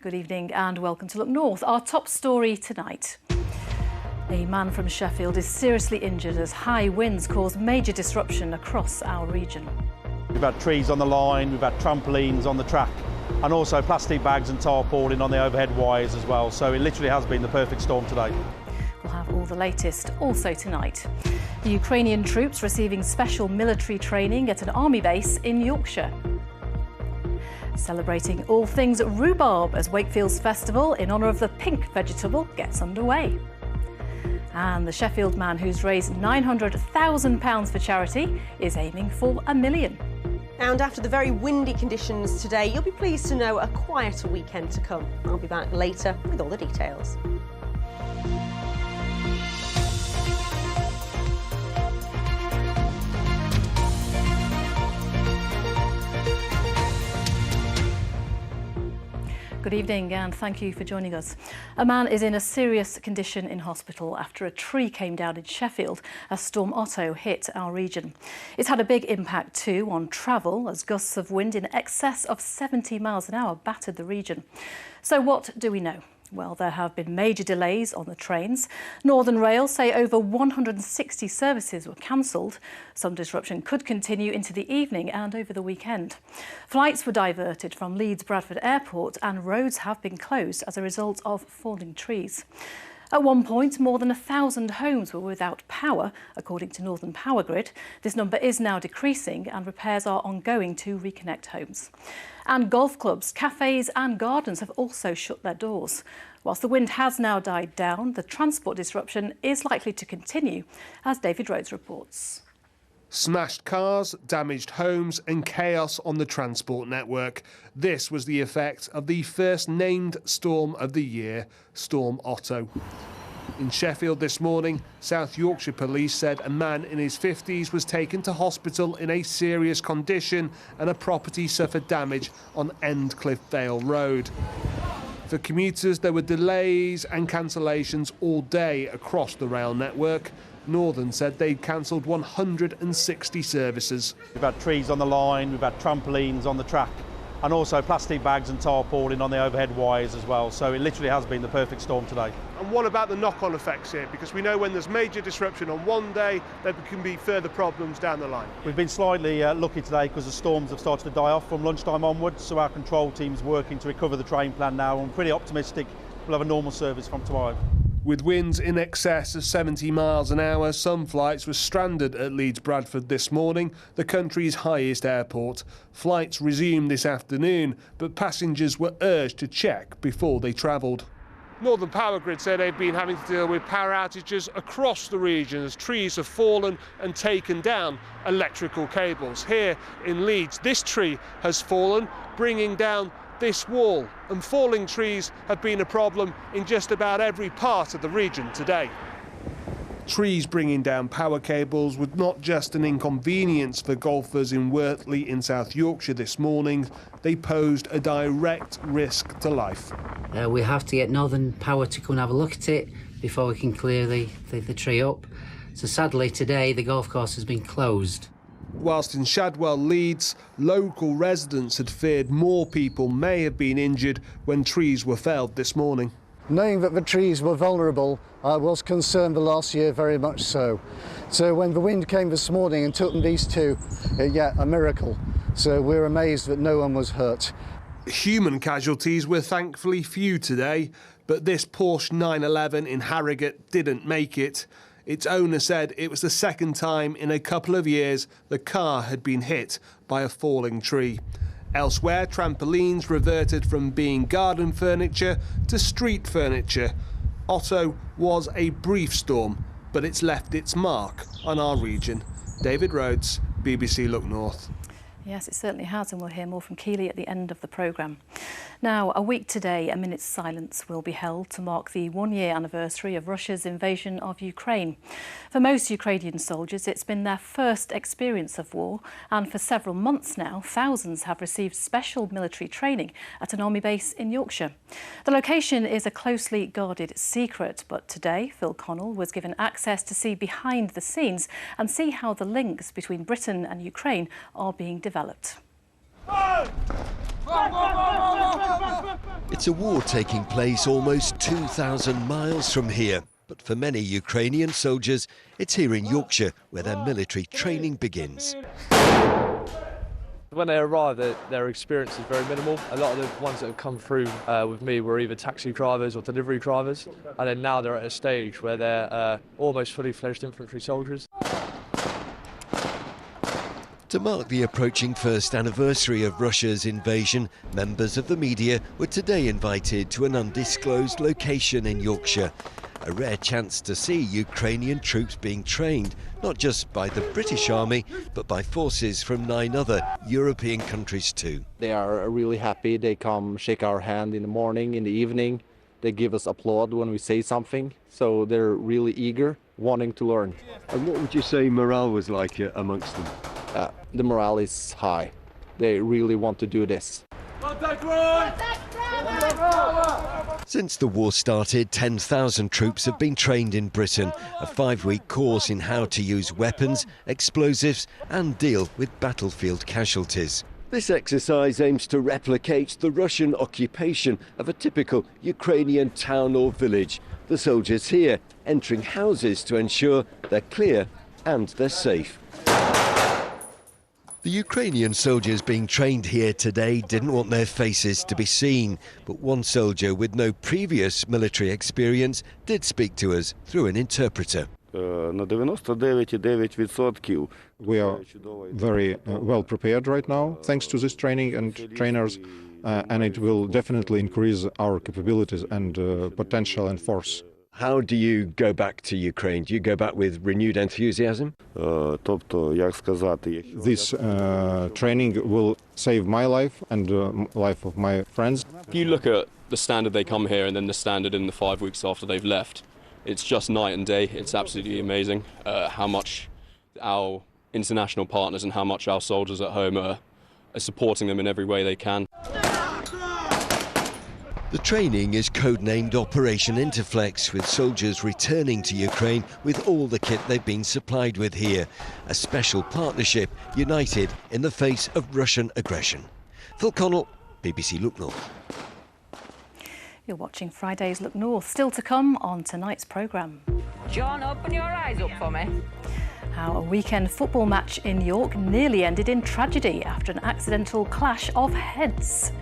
Good evening and welcome to Look North. Our top story tonight. A man from Sheffield is seriously injured as high winds cause major disruption across our region. We've had trees on the line, we've had trampolines on the track and also plastic bags and tarpaulin on the overhead wires as well. So it literally has been the perfect storm today. We'll have all the latest also tonight. The Ukrainian troops receiving special military training at an army base in Yorkshire. Celebrating all things rhubarb as Wakefield's festival in honour of the pink vegetable gets underway. And the Sheffield man who's raised £900,000 for charity is aiming for £1 million. And after the very windy conditions today, you'll be pleased to know a quieter weekend to come. I'll be back later with all the details. Good evening and thank you for joining us. A man is in a serious condition in hospital after a tree came down in Sheffield as Storm Otto hit our region. It's had a big impact too on travel as gusts of wind in excess of 70 miles an hour battered the region. So what do we know? Well, there have been major delays on the trains. Northern Rail say over 160 services were cancelled. Some disruption could continue into the evening and over the weekend. Flights were diverted from Leeds Bradford Airport and roads have been closed as a result of falling trees. At one point, more than 1,000 homes were without power, according to Northern Power Grid. This number is now decreasing and repairs are ongoing to reconnect homes. And golf clubs, cafes and gardens have also shut their doors. Whilst the wind has now died down, the transport disruption is likely to continue, as David Rhodes reports. Smashed cars, damaged homes and chaos on the transport network. This was the effect of the first named storm of the year, Storm Otto. In Sheffield this morning, South Yorkshire police said a man in his 50s was taken to hospital in a serious condition and a property suffered damage on Endcliffe Vale Road. For commuters, there were delays and cancellations all day across the rail network. Northern said they'd cancelled 160 services. We've had trees on the line, we've had trampolines on the track and also plastic bags and tarpaulin on the overhead wires as well. So it literally has been the perfect storm today. And what about the knock-on effects here? Because we know when there's major disruption on one day, there can be further problems down the line. We've been slightly lucky today because the storms have started to die off from lunchtime onwards. So our control team's working to recover the train plan now. I'm pretty optimistic we'll have a normal service from tomorrow. With winds in excess of 70 miles an hour, some flights were stranded at Leeds Bradford this morning, the country's highest airport. Flights resumed this afternoon, but passengers were urged to check before they travelled. Northern Power Grid said they've been having to deal with power outages across the region as trees have fallen and taken down electrical cables. Here in Leeds, this tree has fallen, bringing down this wall, and falling trees have been a problem in just about every part of the region today. Trees bringing down power cables was not just an inconvenience for golfers in Wortley in South Yorkshire this morning, they posed a direct risk to life. We have to get Northern Power to come and have a look at it before we can clear the tree up. So sadly today the golf course has been closed. Whilst in Shadwell, Leeds, local residents had feared more people may have been injured when trees were felled this morning. Knowing that the trees were vulnerable, I was concerned the last year, very much so. So when the wind came this morning and took these two, a miracle. So we're amazed that no one was hurt. Human casualties were thankfully few today, but this Porsche 911 in Harrogate didn't make it. Its owner said it was the second time in a couple of years the car had been hit by a falling tree. Elsewhere, trampolines reverted from being garden furniture to street furniture. Otto was a brief storm, but it's left its mark on our region. David Rhodes, BBC Look North. Yes, it certainly has, and we'll hear more from Keely at the end of the programme. Now, a week today, a minute's silence will be held to mark the one-year anniversary of Russia's invasion of Ukraine. For most Ukrainian soldiers, it's been their first experience of war, and for several months now, thousands have received special military training at an army base in Yorkshire. The location is a closely guarded secret, but today, Phil Connell was given access to see behind the scenes and see how the links between Britain and Ukraine are being developed. It's a war taking place almost 2,000 miles from here. But for many Ukrainian soldiers, it's here in Yorkshire where their military training begins. When they arrive, their experience is very minimal. A lot of the ones that have come through with me were either taxi drivers or delivery drivers, and then now they're at a stage where they're almost fully fledged infantry soldiers. To mark the approaching first anniversary of Russia's invasion, members of the media were today invited to an undisclosed location in Yorkshire. A rare chance to see Ukrainian troops being trained, not just by the British Army, but by forces from 9 other European countries too. They are really happy. They come shake our hand in the morning, in the evening. They give us applaud when we say something. So they're really eager, wanting to learn. And what would you say morale was like amongst them? The morale is high. They really want to do this. Since the war started, 10,000 troops have been trained in Britain, a 5-week course in how to use weapons, explosives and deal with battlefield casualties. This exercise aims to replicate the Russian occupation of a typical Ukrainian town or village. The soldiers here entering houses to ensure they're clear and they're safe. The Ukrainian soldiers being trained here today didn't want their faces to be seen, but one soldier with no previous military experience did speak to us through an interpreter. We are very well prepared right now, thanks to this training and trainers, and it will definitely increase our capabilities and potential and force. How do you go back to Ukraine? Do you go back with renewed enthusiasm? This training will save my life and life of my friends. If you look at the standard they come here and then the standard in the 5 weeks after they've left, it's just night and day. It's absolutely amazing how much our international partners and how much our soldiers at home are supporting them in every way they can. The training is codenamed Operation Interflex, with soldiers returning to Ukraine with all the kit they've been supplied with here. A special partnership united in the face of Russian aggression. Phil Connell, BBC Look North. You're watching Friday's Look North. Still to come on tonight's programme. John, open your eyes up for me. How a weekend football match in York nearly ended in tragedy after an accidental clash of heads.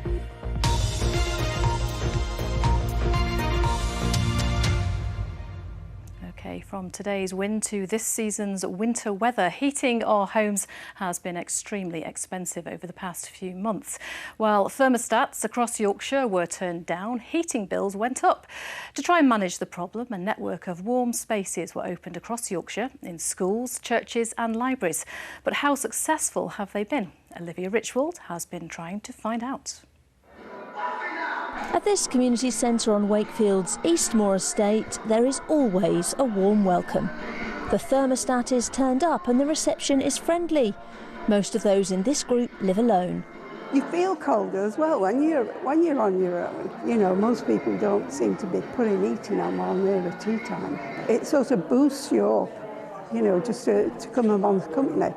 Okay, from today's wind to this season's winter weather, heating our homes has been extremely expensive over the past few months. While thermostats across Yorkshire were turned down, heating bills went up. To try and manage the problem, a network of warm spaces were opened across Yorkshire in schools, churches and libraries. But how successful have they been? Olivia Richwald has been trying to find out. At this community centre on Wakefield's Eastmoor estate, there is always a warm welcome. The thermostat is turned up and the reception is friendly. Most of those in this group live alone. You feel colder as well when you're on your own. You know, most people don't seem to be putting heating on while they're at tea time. It sort of boosts you up, you know, just to come amongst company.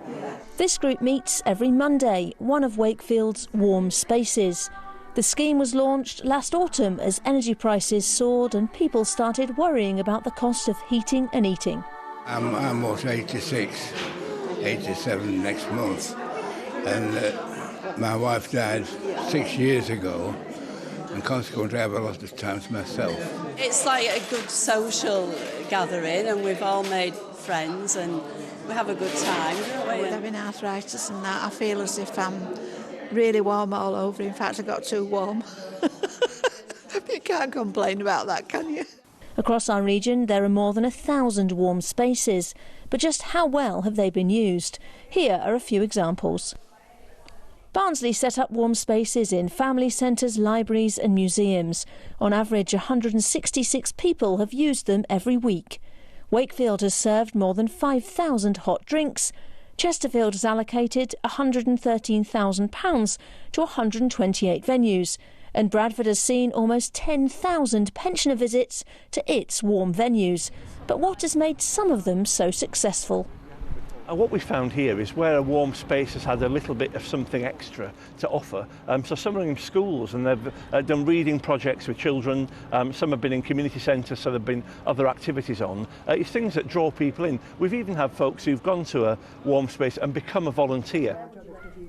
This group meets every Monday, one of Wakefield's warm spaces. The scheme was launched last autumn as energy prices soared and people started worrying about the cost of heating and eating. I'm almost 86, 87 next month, and my wife died 6 years ago, and consequently I have a lot of time to myself. It's like a good social gathering, and we've all made friends and we have a good time, don't we? With having arthritis and that, I feel as if I'm really warm all over. In fact, I got too warm. You can't complain about that, can you? Across our region, there are more than 1,000 warm spaces. But just how well have they been used? Here are a few examples. Barnsley set up warm spaces in family centres, libraries and museums. On average, 166 people have used them every week. Wakefield has served more than 5,000 hot drinks. Chesterfield has allocated £113,000 to 128 venues, and Bradford has seen almost 10,000 pensioner visits to its warm venues. But what has made some of them so successful? And what we found here is where a warm space has had a little bit of something extra to offer. So some are in schools and they've done reading projects with children. Some have been in community centres, so there have been other activities on. It's things that draw people in. We've even had folks who've gone to a warm space and become a volunteer.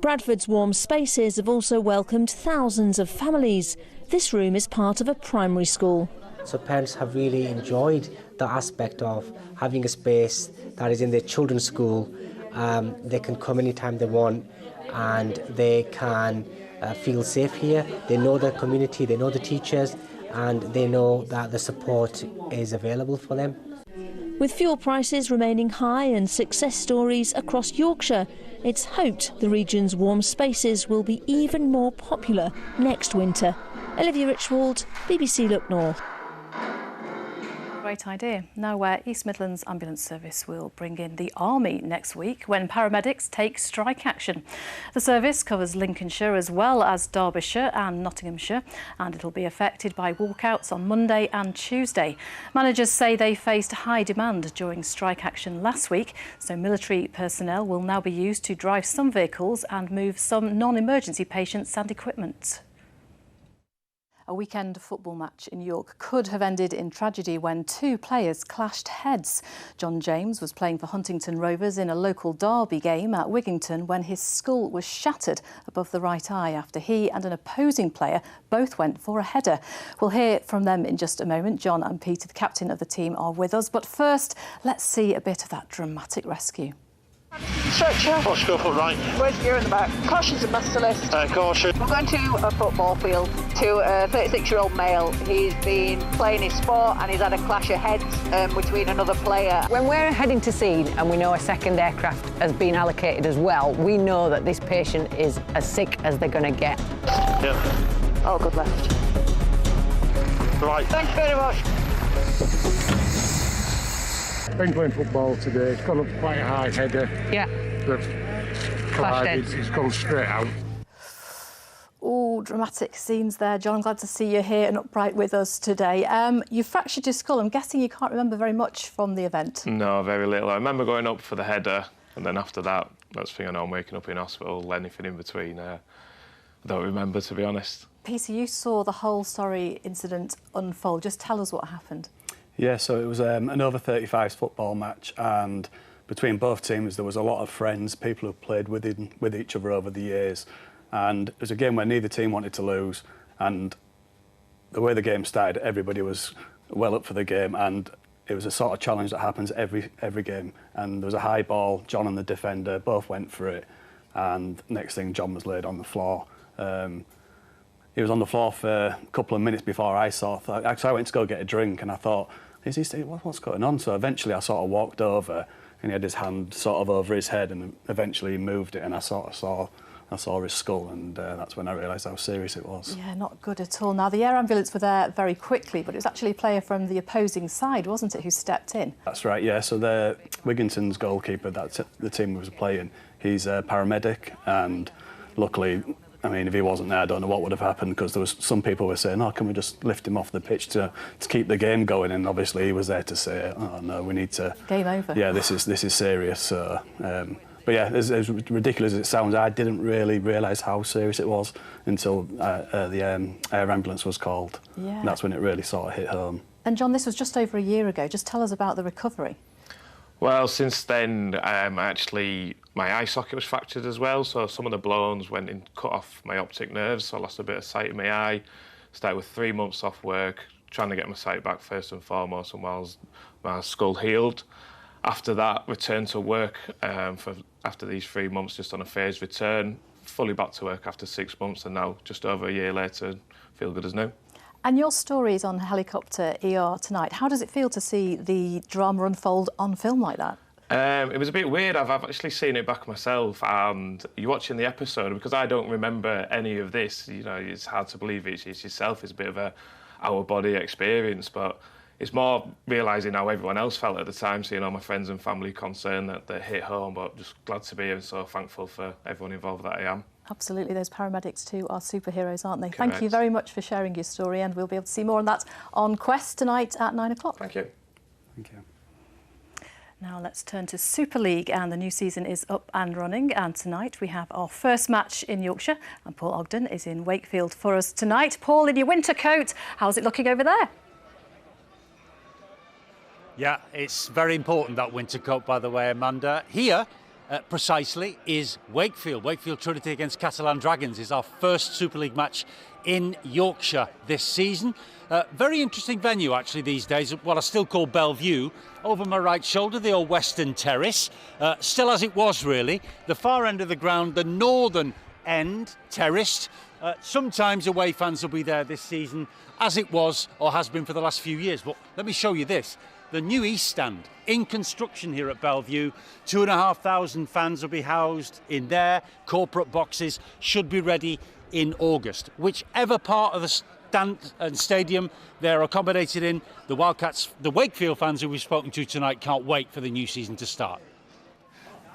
Bradford's warm spaces have also welcomed thousands of families. This room is part of a primary school. So parents have really enjoyed the aspect of having a space that is in their children's school. They can come anytime they want and they can feel safe here. They know their community, they know the teachers, and they know that the support is available for them. With fuel prices remaining high and success stories across Yorkshire, it's hoped the region's warm spaces will be even more popular next winter. Olivia Richwald, BBC Look North. Great idea. Now where East Midlands Ambulance Service will bring in the Army next week when paramedics take strike action. The service covers Lincolnshire as well as Derbyshire and Nottinghamshire, and it'll be affected by walkouts on Monday and Tuesday. Managers say they faced high demand during strike action last week, so military personnel will now be used to drive some vehicles and move some non-emergency patients and equipment. A weekend football match in York could have ended in tragedy when two players clashed heads. John James was playing for Huntington Rovers in a local derby game at Wigington when his skull was shattered above the right eye after he and an opposing player both went for a header. We'll hear from them in just a moment. John and Peter, the captain of the team, are with us. But first, let's see a bit of that dramatic rescue. Stretcher. Push, go foot right. Where's gear in the back? Caution's a master list. Caution. We're going to a football field to a 36-year-old male. He's been playing his sport and he's had a clash of heads between another player. When we're heading to scene and we know a second aircraft has been allocated as well, we know that this patient is as sick as they're going to get. Yeah. Oh, good left. Right. Thank you very much. Been playing football today. It's gone up quite a high header. Yeah. It's gone straight out. Oh, dramatic scenes there, John. I'm glad to see you here and upright with us today. You fractured your skull. I'm guessing you can't remember very much from the event. No, very little. I remember going up for the header, and then after that, that's the thing I know, I'm waking up in hospital, anything in between. I don't remember, to be honest. Peter, you saw the whole sorry incident unfold. Just tell us what happened. Yeah, so it was an over-35s football match, and between both teams there was a lot of friends, people who played with each other over the years, and it was a game where neither team wanted to lose, and the way the game started, everybody was well up for the game, and it was a sort of challenge that happens every game, and there was a high ball. John and the defender both went for it, and next thing John was laid on the floor. He was on the floor for a couple of minutes before I actually I went to go get a drink, and I thought, what's going on? So eventually I sort of walked over, and he had his hand sort of over his head, and eventually he moved it, and I sort of saw his skull, and that's when I realised how serious it was. Yeah, not good at all. Now, the air ambulance were there very quickly, but it was actually a player from the opposing side, wasn't it, who stepped in? That's right, yeah. So the Wigington's goalkeeper, that's the team was playing, he's a paramedic, and luckily, I mean, if he wasn't there, I don't know what would have happened, because there was some people were saying, oh, can we just lift him off the pitch to keep the game going? And obviously he was there to say, oh no, we need to... Game over. Yeah, this is serious. So, but yeah, as ridiculous as it sounds, I didn't really realise how serious it was until the air ambulance was called. Yeah. And that's when it really sort of hit home. And John, this was just over a year ago. Just tell us about the recovery. Well, since then, actually, my eye socket was fractured as well, so some of the blows went and cut off my optic nerves, so I lost a bit of sight in my eye. Started with 3 months off work, trying to get my sight back first and foremost, and whilst my skull healed. After that, returned to work after these 3 months, just on a phased return, fully back to work after 6 months, and now, just over a year later, feel good as new. And your story is on Helicopter ER tonight. How does it feel to see the drama unfold on film like that? It was a bit weird. I've actually seen it back myself, and you're watching the episode, because I don't remember any of this. You know, it's hard to believe it's yourself. It's a bit of a out-of-body experience, but it's more realising how everyone else felt at the time, seeing all my friends and family concerned that hit home, but just glad to be here and so thankful for everyone involved that I am. Absolutely, those paramedics too are superheroes, aren't they? Correct. Thank you very much for sharing your story, and we'll be able to see more on that on Quest tonight at 9 o'clock. Thank you. Thank you. Now let's turn to Super League, and the new season is up and running, and tonight we have our first match in Yorkshire, and Paul Ogden is in Wakefield for us tonight. Paul, in your winter coat, how's it looking over there? Yeah, it's very important, that winter coat, by the way, Amanda. Here, precisely, is Wakefield. Wakefield Trinity against Catalan Dragons is our first Super League match in Yorkshire this season. Very interesting venue, actually, these days. What I still call Bellevue. Over my right shoulder, the old Western Terrace. Still as it was, really. The far end of the ground, the northern end, terraced. Sometimes away fans will be there this season, as it was or has been for the last few years. But let me show you this. The new East Stand in construction here at Bellevue. 2,500 fans will be housed in there. Corporate boxes should be ready in August. Whichever part of the stand and stadium they're accommodated in, the Wildcats, the Wakefield fans who we've spoken to tonight, can't wait for the new season to start.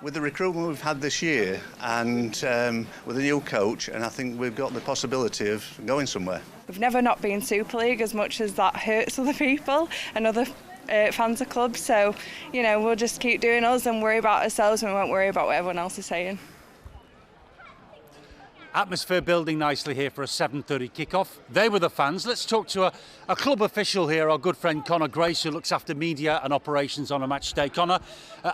With the recruitment we've had this year and with a new coach, and I think we've got the possibility of going somewhere. We've never not been Super League, as much as that hurts other people and other fans of clubs, so you know, we'll just keep doing us and worry about ourselves, and we won't worry about what everyone else is saying. Atmosphere building nicely here for a 7:30 kickoff. They were the fans. Let's talk to a club official here, our good friend Connor Grace, who looks after media and operations on a match day. Connor,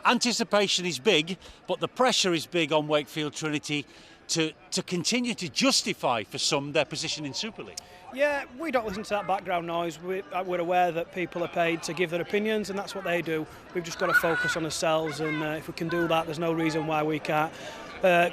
anticipation is big, but the pressure is big on Wakefield Trinity to continue to justify for some their position in Super League. Yeah, we don't listen to that background noise. We're aware that people are paid to give their opinions, and that's what they do. We've just got to focus on ourselves, and if we can do that, there's no reason why we can't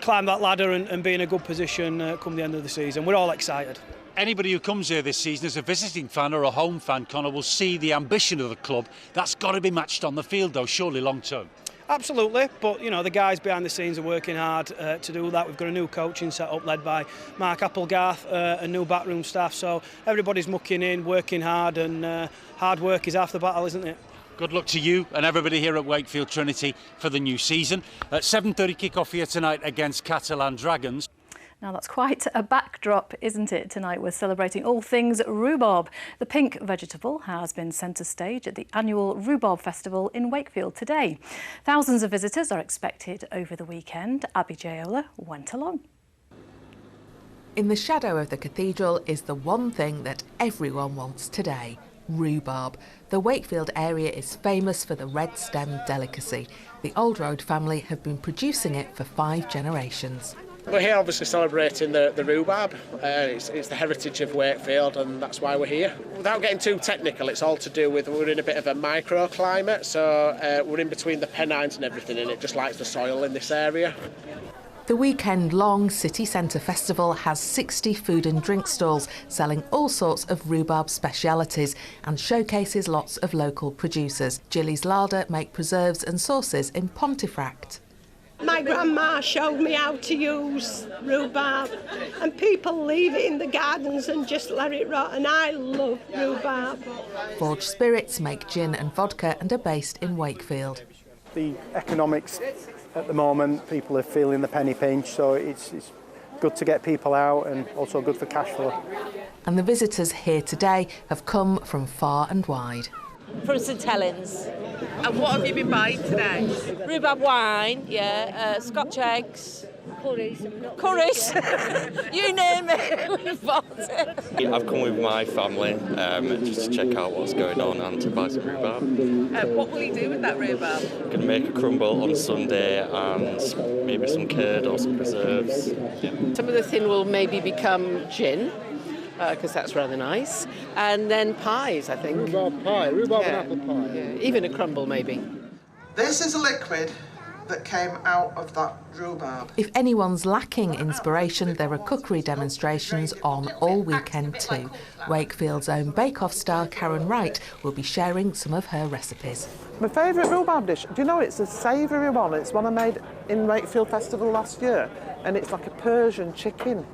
climb that ladder and be in a good position come the end of the season. We're all excited. Anybody who comes here this season as a visiting fan or a home fan, Connor, will see the ambition of the club. That's got to be matched on the field, though, surely long term. Absolutely, but you know, the guys behind the scenes are working hard to do that. We've got a new coaching set up led by Mark Applegarth, a new backroom staff, so everybody's mucking in, working hard, and hard work is half the battle, isn't it? Good luck to you and everybody here at Wakefield Trinity for the new season. At 7:30 kick-off here tonight against Catalan Dragons. Now that's quite a backdrop, isn't it? Tonight we're celebrating all things rhubarb. The pink vegetable has been centre stage at the annual Rhubarb Festival in Wakefield today. Thousands of visitors are expected over the weekend. Abby Jaola went along. In the shadow of the cathedral is the one thing that everyone wants today: rhubarb. The Wakefield area is famous for the red stem delicacy. The Old Road family have been producing it for 5 generations. We're here obviously celebrating the rhubarb. It's the heritage of Wakefield, and that's why we're here. Without getting too technical, it's all to do with we're in a bit of a microclimate, so we're in between the Pennines and everything, and it just likes the soil in this area. The weekend-long city centre festival has 60 food and drink stalls selling all sorts of rhubarb specialities and showcases lots of local producers. Gilly's Larder make preserves and sauces in Pontefract. My grandma showed me how to use rhubarb, and people leave it in the gardens and just let it rot, and I love rhubarb. Forge Spirits make gin and vodka and are based in Wakefield. The economics at the moment, people are feeling the penny pinch, so it's good to get people out and also good for cash flow. And the visitors here today have come from far and wide. From St Helens. And what have you been buying today? Rhubarb wine, yeah, Scotch eggs. Curries. You name it, we've bought it. I've come with my family just to check out what's going on and to buy some rhubarb. What will you do with that rhubarb? I'm going to make a crumble on Sunday and maybe some curd or some preserves. Yeah. Some of the tin will maybe become gin, because that's rather nice. And then pies, I think. Rhubarb pie, rhubarb and apple pie. Yeah, even a crumble, maybe. This is a liquid that came out of that rhubarb. If anyone's lacking inspiration, there are cookery demonstrations on all weekend too. Wakefield's own bake-off star Karen Wright will be sharing some of her recipes. My favourite rhubarb dish, do you know, it's a savoury one. It's one I made in Wakefield Festival last year, and it's like a Persian chicken.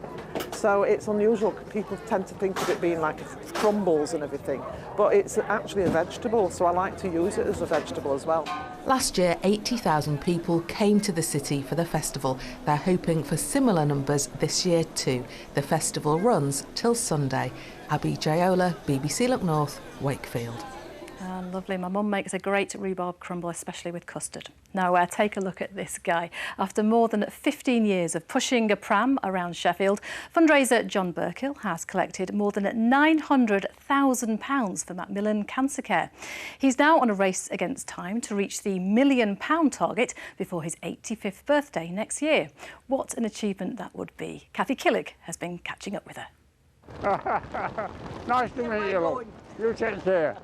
So it's unusual. People tend to think of it being like crumbles and everything, but it's actually a vegetable, so I like to use it as a vegetable as well. Last year, 80,000 people came to the city for the festival. They're hoping for similar numbers this year too. The festival runs till Sunday. Abby Jaola, BBC Look North, Wakefield. Lovely. My mum makes a great rhubarb crumble, especially with custard. Now, take a look at this guy. After more than 15 years of pushing a pram around Sheffield, fundraiser John Burkill has collected more than £900,000 for Macmillan Cancer Care. He's now on a race against time to reach the £1 million target before his 85th birthday next year. What an achievement that would be. Kathy Killick has been catching up with her. Nice to meet you, look. You take care.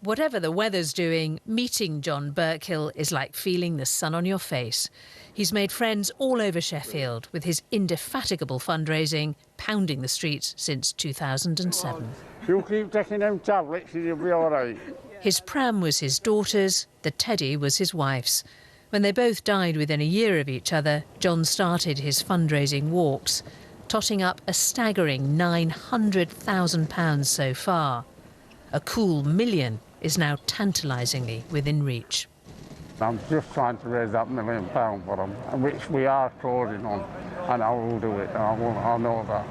Whatever the weather's doing, meeting John Burkill is like feeling the sun on your face. He's made friends all over Sheffield with his indefatigable fundraising, pounding the streets since 2007. You keep taking them tablets and you'll be all right. His pram was his daughter's, the teddy was his wife's. When they both died within a year of each other, John started his fundraising walks, totting up a staggering £900,000 so far. A cool £1 million is now tantalisingly within reach. I'm just trying to raise that £1 million for them, which we are closing on, and I will do it. I know that.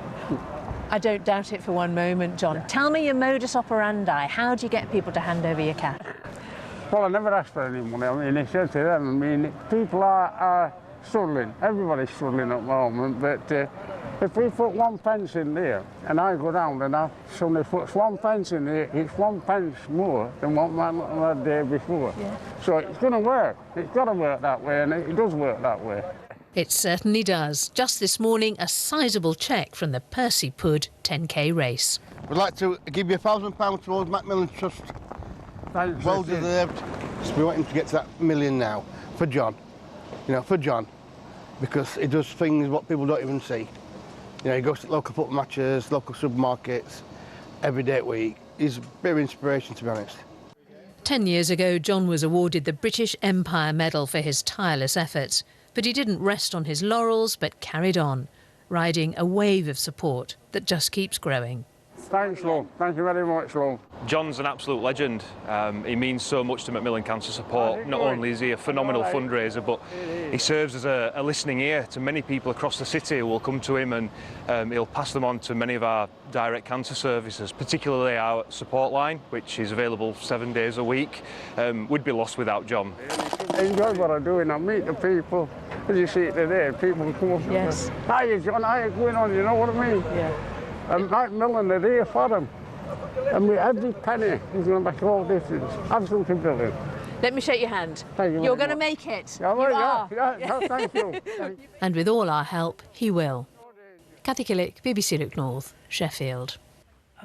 I don't doubt it for one moment, John. Tell me your modus operandi. How do you get people to hand over your cash? Well, I never ask for any money. I mean, it's said to them. I mean, people are struggling. Everybody's struggling at the moment, but if we put 1 pence in there, and I go down and somebody puts 1 pence in there, it's 1 pence more than what my had there before. Yeah. So it's going to work. It's got to work that way, and it does work that way. It certainly does. Just this morning, a sizable cheque from the Percy Pud 10k race. We'd like to give you £1,000 towards Macmillan Trust. Thanks, well deserved. So we want him to get to that £1 million now, for John. You know, for John, because he does things what people don't even see. You know, he goes to local football matches, local supermarkets, every day a week. He's a bit of inspiration, to be honest. 10 years ago, John was awarded the British Empire Medal for his tireless efforts. But he didn't rest on his laurels, but carried on, riding a wave of support that just keeps growing. Thanks, Lou. Thank you very much, Lou. John's an absolute legend. He means so much to Macmillan Cancer Support. Not only is he a phenomenal fundraiser, but he serves as a listening ear to many people across the city who will come to him, and he'll pass them on to many of our direct cancer services, particularly our support line, which is available 7 days a week. We'd be lost without John. I enjoy what I'm doing. I meet the people. As you see it today, people come up. Yes. Hi, John. How you going on? You know what I mean? Yeah. And Macmillan are here for them. And every penny is going to make all the difference. Absolutely brilliant. Let me shake your hand. Thank you. You're going to make it. Yeah, you are. Yeah, thank you. And with all our help, he will. Kathy Killick, BBC Look North, Sheffield.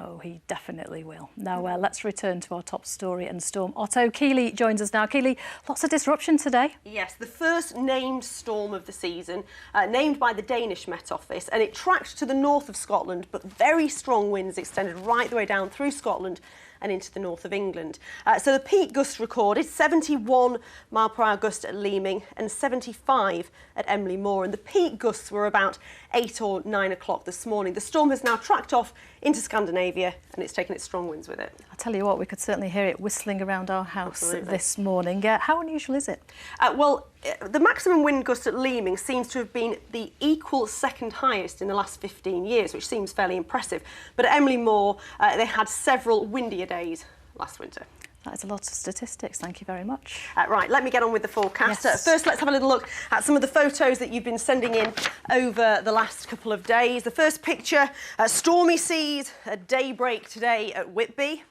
Oh, he definitely will. Now, let's return to our top story and storm. Otto, Keely joins us now. Keely, lots of disruption today. Yes, the first named storm of the season, named by the Danish Met Office, and it tracked to the north of Scotland, but very strong winds extended right the way down through Scotland and into the north of England. So the peak gusts recorded 71 mile per hour gust at Leeming and 75 at Emily Moor, and the peak gusts were about 8 or 9 o'clock this morning. The storm has now tracked off into Scandinavia and it's taken its strong winds with it. I'll tell you what, we could certainly hear it whistling around our house this morning. How unusual is it? Well, the maximum wind gust at Leeming seems to have been the equal second highest in the last 15 years, which seems fairly impressive. But at Emily Moor, they had several windier days last winter. That is a lot of statistics. Thank you very much. Right, let me get on with the forecast. Yes. First, let's have a little look at some of the photos that you've been sending in over the last couple of days. The first picture, stormy seas at daybreak today at Whitby.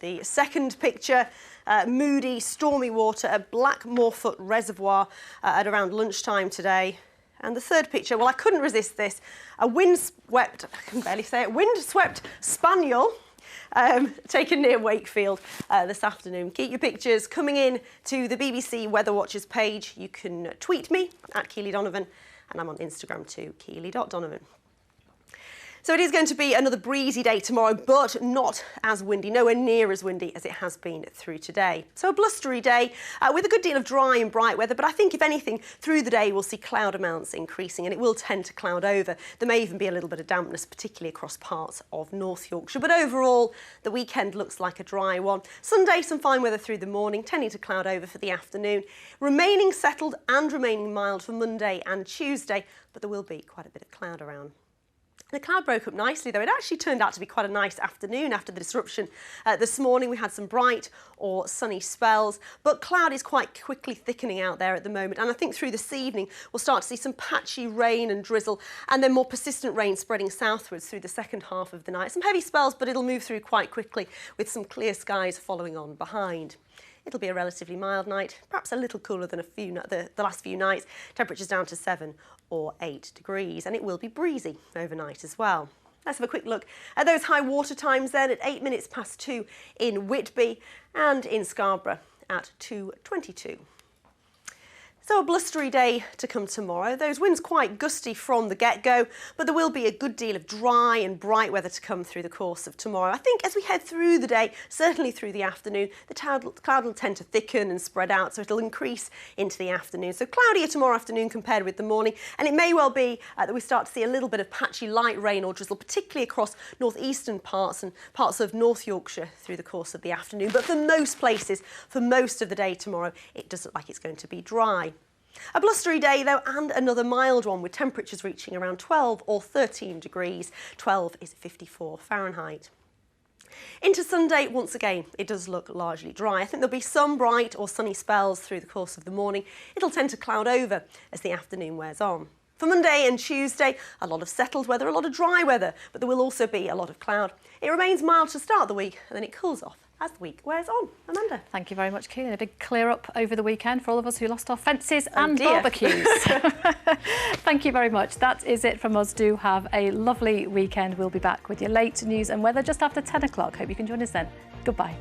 The second picture, moody, stormy water at Blackmorefoot Reservoir at around lunchtime today. And the third picture, well, I couldn't resist this, a windswept, I can barely say it, windswept spaniel taken near Wakefield this afternoon. Keep your pictures coming in to the BBC Weather Watchers page. You can tweet me at Keely Donovan, and I'm on Instagram too, Keely.Donovan. So it is going to be another breezy day tomorrow, but not as windy, nowhere near as windy as it has been through today. So a blustery day with a good deal of dry and bright weather, but I think if anything, through the day we'll see cloud amounts increasing and it will tend to cloud over. There may even be a little bit of dampness, particularly across parts of North Yorkshire. But overall, the weekend looks like a dry one. Sunday, some fine weather through the morning, tending to cloud over for the afternoon. Remaining settled and remaining mild for Monday and Tuesday, but there will be quite a bit of cloud around. The cloud broke up nicely, though. It actually turned out to be quite a nice afternoon after the disruption. This morning we had some bright or sunny spells, but cloud is quite quickly thickening out there at the moment. And I think through this evening we'll start to see some patchy rain and drizzle, and then more persistent rain spreading southwards through the second half of the night. Some heavy spells, but it'll move through quite quickly with some clear skies following on behind. It'll be a relatively mild night, perhaps a little cooler than the last few nights. Temperatures down to 7 or 8 degrees, and it will be breezy overnight as well. Let's have a quick look at those high water times then at 8 minutes past 2 in Whitby and in Scarborough at 2:22. So a blustery day to come tomorrow. Those winds quite gusty from the get-go, but there will be a good deal of dry and bright weather to come through the course of tomorrow. I think as we head through the day, certainly through the afternoon, the cloud will tend to thicken and spread out, so it'll increase into the afternoon. So cloudier tomorrow afternoon compared with the morning, and it may well be that we start to see a little bit of patchy light rain or drizzle, particularly across northeastern parts and parts of North Yorkshire through the course of the afternoon. But for most places, for most of the day tomorrow, it does look like it's going to be dry. A blustery day, though, and another mild one, with temperatures reaching around 12 or 13 degrees. 12 is 54 Fahrenheit. Into Sunday, once again, it does look largely dry. I think there'll be some bright or sunny spells through the course of the morning. It'll tend to cloud over as the afternoon wears on. For Monday and Tuesday, a lot of settled weather, a lot of dry weather, but there will also be a lot of cloud. It remains mild to start the week, and then it cools off as the week wears on. Amanda. Thank you very much, Keelan. A big clear up over the weekend for all of us who lost our fences and barbecues. Thank you very much. That is it from us. Do have a lovely weekend. We'll be back with your late news and weather just after 10 o'clock. Hope you can join us then. Goodbye.